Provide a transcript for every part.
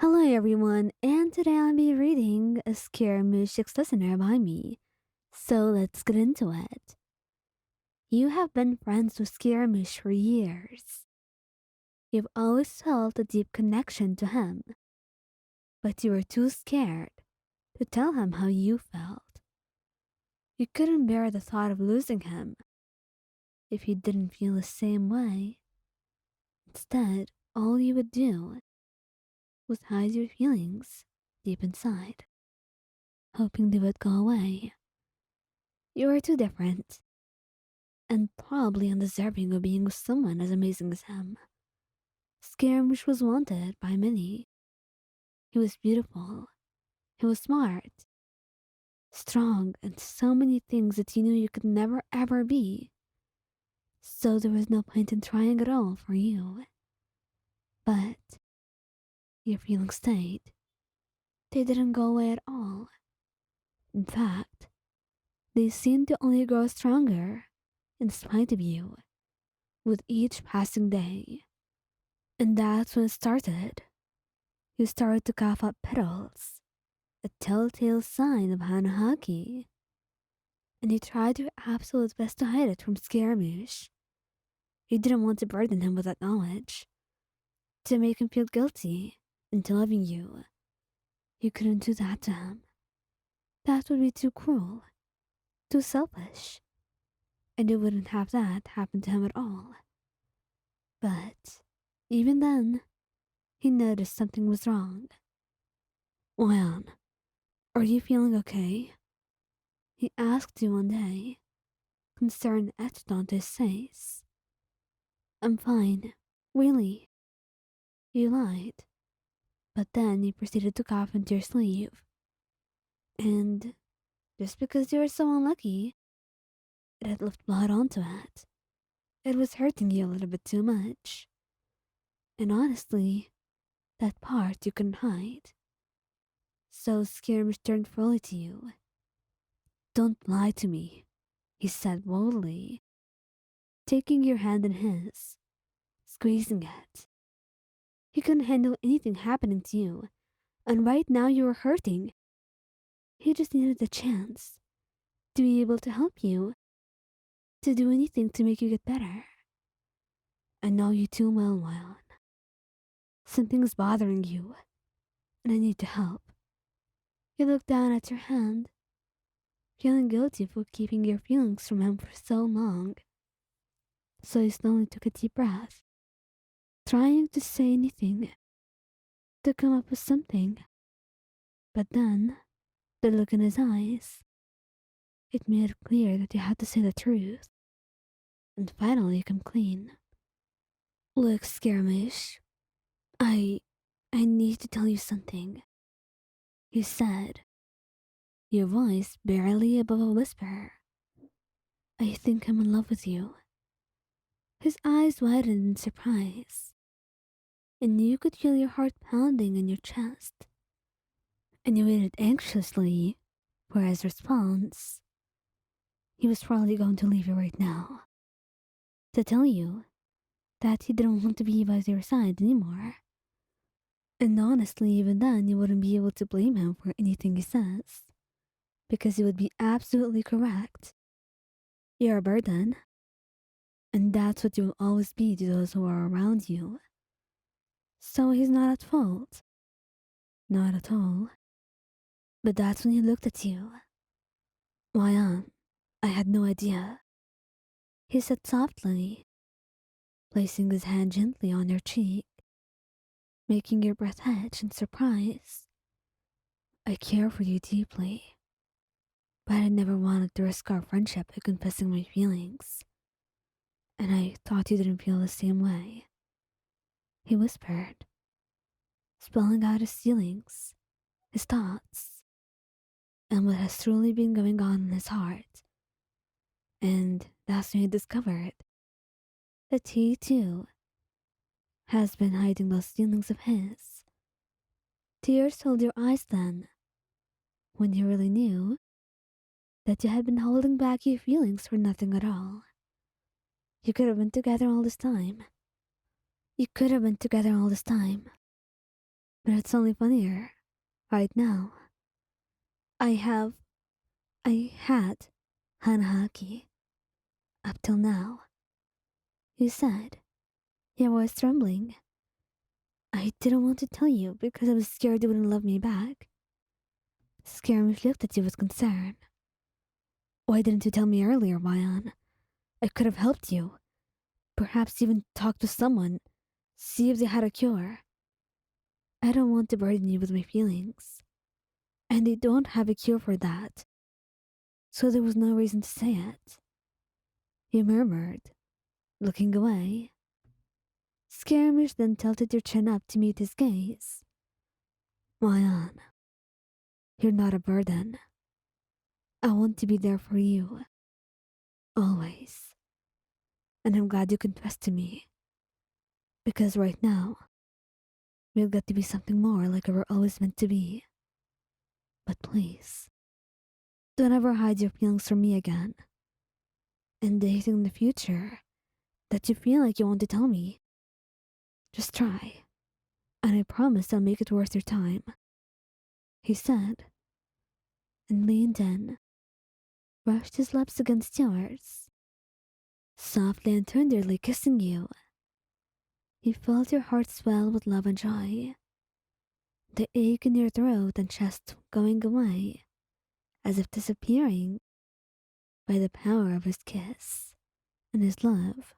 Hello everyone, and today I'll be reading a Scaramouche listener by me. So let's get into it. You have been friends with Scaramouche for years. You've always felt a deep connection to him, but you were too scared to tell him how you felt. You couldn't bear the thought of losing him if you didn't feel the same way. Instead, all you would do was hide your feelings deep inside, hoping they would go away. You are too different, and probably undeserving of being with someone as amazing as him. Scaramouche was wanted by many. He was beautiful, he was smart, strong, and so many things that you knew you could never ever be. So there was no point in trying at all for you. But your feelings stayed. They didn't go away at all. In fact, they seemed to only grow stronger in spite of you with each passing day. And that's when it started. You started to cough up petals, a telltale sign of hanahaki, and you tried your absolute best to hide it from Scaramouche. You didn't want to burden him with that knowledge, to make him feel guilty into loving you. You couldn't do that to him. That would be too cruel, too selfish, and you wouldn't have that happen to him at all. But even then, he noticed something was wrong. Well, are you feeling okay? He asked you one day, concern etched onto his face. I'm fine, really. You lied, but then you proceeded to cough into your sleeve. And just because you were so unlucky, it had left blood onto it. It was hurting you a little bit too much. And honestly, that part you couldn't hide. So Skirmish turned fully to you. Don't lie to me, he said boldly, taking your hand in his, squeezing it. He couldn't handle anything happening to you, and right now you were hurting. He just needed a chance to be able to help you, to do anything to make you get better. I know you too well, Wyon. Something's bothering you, and I need to help. You looked down at your hand, feeling guilty for keeping your feelings from him for so long. So you slowly took a deep breath, trying to say anything, to come up with something. But then, the look in his eyes, it made it clear that you had to say the truth. And finally come clean. Look, Scaramouche, I need to tell you something, you said, your voice barely above a whisper. I think I'm in love with you. His eyes widened in surprise, and you could feel your heart pounding in your chest. And you waited anxiously for his response. He was probably going to leave you right now, to tell you that he didn't want to be by your side anymore. And honestly, even then, you wouldn't be able to blame him for anything he says, because he would be absolutely correct. You're a burden, and that's what you will always be to those who are around you. So he's not at fault. Not at all. But that's when he looked at you. Why, I had no idea, he said softly, placing his hand gently on your cheek, making your breath hedge in surprise. I care for you deeply, but I never wanted to risk our friendship by confessing my feelings. And I thought you didn't feel the same way, he whispered, spelling out his feelings, his thoughts, and what has truly been going on in his heart. And that's when he discovered that he, too, has been hiding those feelings of his. Tears filled your eyes then, when you really knew that you had been holding back your feelings for nothing at all. You could have been together all this time. You could have been together all this time. But it's only funnier right now. I have, I had hanahaki up till now. You said, your voice trembling. I didn't want to tell you because I was scared you wouldn't love me back. Scaramouche looked at you with concern. Why didn't you tell me earlier, Mayan? I could have helped you. Perhaps even talk to someone, see if they had a cure. I don't want to burden you with my feelings. And they don't have a cure for that. So there was no reason to say it. You murmured, looking away. Scaramouche then tilted your chin up to meet his gaze. Mayan, you're not a burden. I want to be there for you. Always. And I'm glad you confessed to me. Because right now, we've got to be something more like we were always meant to be. But please, don't ever hide your feelings from me again. And anything in the future that you feel like you want to tell me, just try. And I promise I'll make it worth your time. He said, and leaned in, brushed his lips against yours, softly and tenderly kissing you. He felt your heart swell with love and joy, the ache in your throat and chest going away, as if disappearing by the power of his kiss and his love.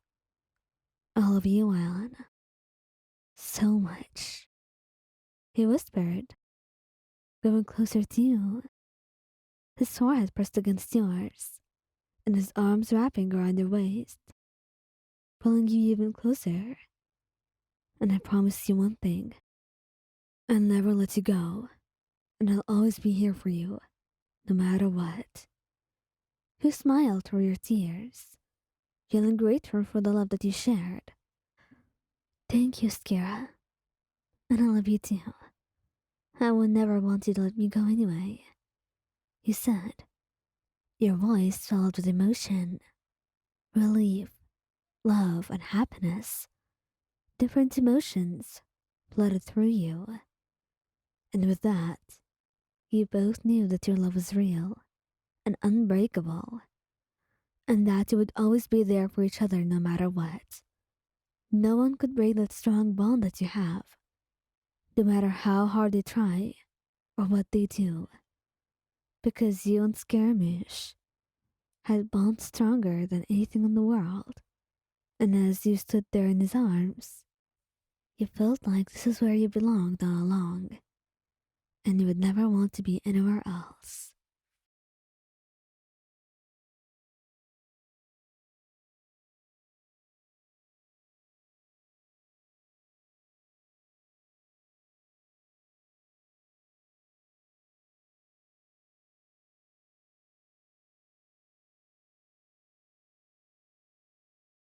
All of you, Alan. So much. He whispered, going closer to you, his forehead pressed against yours, and his arms wrapping around your waist, pulling you even closer. And I promise you one thing. I'll never let you go, and I'll always be here for you, no matter what. You smiled through your tears, feeling grateful for the love that you shared. Thank you, Skira. And I love you too. I would never want you to let me go anyway. You said, your voice filled with emotion, relief, love, and happiness. Different emotions flooded through you. And with that, you both knew that your love was real and unbreakable, and that you would always be there for each other no matter what. No one could break that strong bond that you have, no matter how hard they try or what they do, because you and Scaramouche had bonds stronger than anything in the world. And as you stood there in his arms, you felt like this is where you belonged all along, and you would never want to be anywhere else.